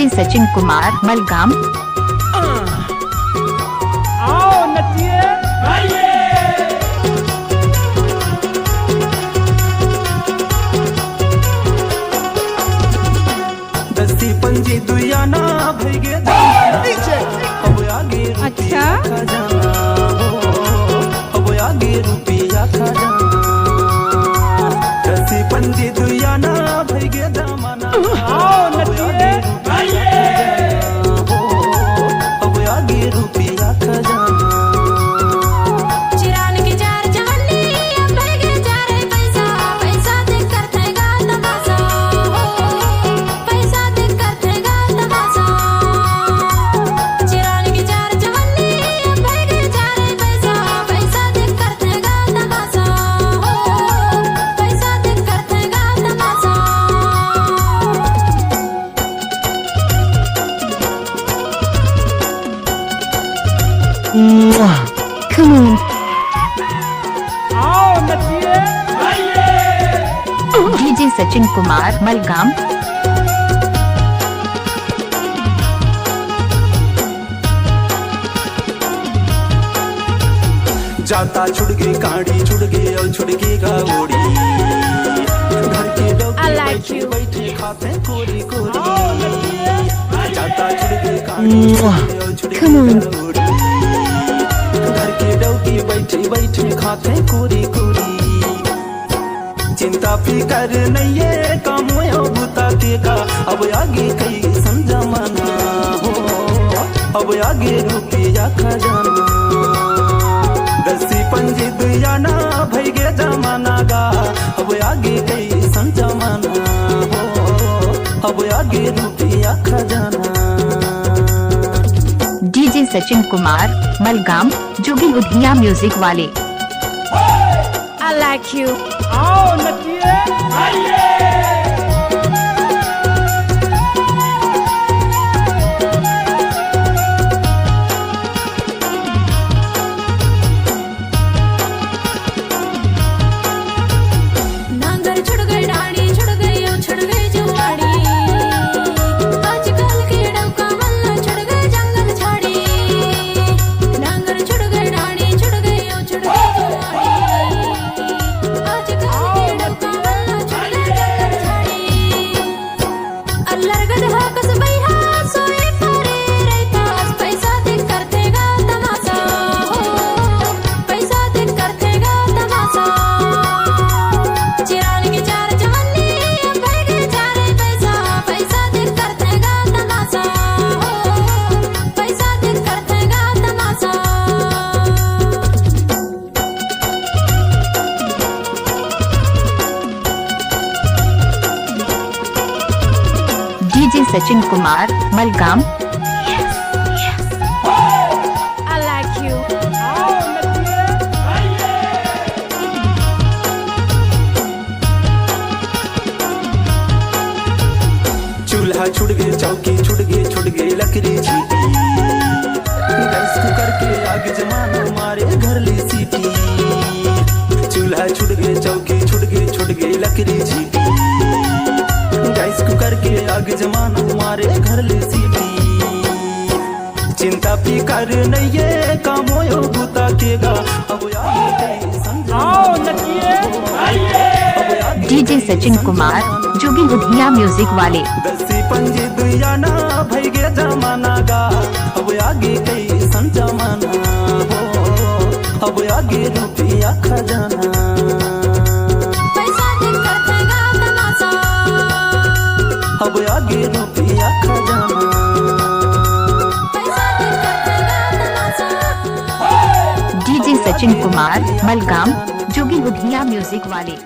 DJ Sachin Kumar मलगाम। आओ नचिए दस्ती पंजी दुया ना भैगे अब आगे अच्छा खजाना हो, अब आगे रुपया खजाना। दस्ती पंजी दुया ना भैगे जमाना आओ नचिए हो, अब आगे रुपया खजाना। Come on. आओ नचिए डीजे सचिन कुमार मलगाम। जाता छुड़ गई काड़ी छुड़ गई और छुड़ गई गावोड़ी। घर के I like बैठे you. बैठे खाते कोरी कोरी। आओ नचिए जाता छुड़ गई काड़ी छुड़ गई और छुड़ Come गई on. गावोड़ी। घर के डौकी बैठे बैठे खाते कोरी कोरी। चिंता फिकर नहीं है काम बुता के का अब आगे कई समझाना हो, अब आगे रुपया खजाना। दस्ती पंजी दुया ना भैगे जमाना गा अब आगे कई समझाना हो, अब आगे रुपया खजाना। डीजे सचिन कुमार मलगाम जोगी उधिया म्यूजिक वाले। I like you. आओ नचिए नांगर छुड़ गई डाड़ी छुड़ गई ओ छुड़ गई जुआड़ी। आजकल के डौका मल्ला छुड़ गए जंगल झाड़ी। नांगर छुड़ गई डाड़ी छुड़ गई ओ छुड़ गई जुआड़ी। आजकल के डौका मल्ला छुड़ गए जंगल झाड़ी। अल्लर गधा कस बैहा सोए पारे रहता पैसा देख करते गा तमाशा हो, पैसा देख करते गा तमाशा। चिरान की चार जवानी बैठे चारे पैसा पैसा देख करते गा तमाशा हो, पैसा देख करते गा तमाशा। डीजे सचिन कुमार मलगाम। I like you. आओ नचिए चूल्हा छुड़ गए चौकी छुड़ गए लकड़ी छीटी। गैस कुकर के आग जमाना मारे घर ली सीटी। चूल्हा छुड़ गए चौकी छुड़ गए लकड़ी छीटी। गैस कुकर के आग जमाना मारे घर ली सीटी। चिंता फिकर नहीं है काम हो बुता के गा अब आगे समझा। आओ नचिए डीजे सचिन कुमार जोगी उधिया म्यूजिक वाले। दस्ती पंजी दुया ना भैगे जमाना गा अब आगे कई समझाना हो, अब आगे रुपया खजाना। पैसा देख करते गा तमाशा। अब आगे रुपया खजाना। पैसा देख करते गा तमाशा। डीजे सचिन कुमार मलगाम जोगी उधिया म्यूजिक वाले।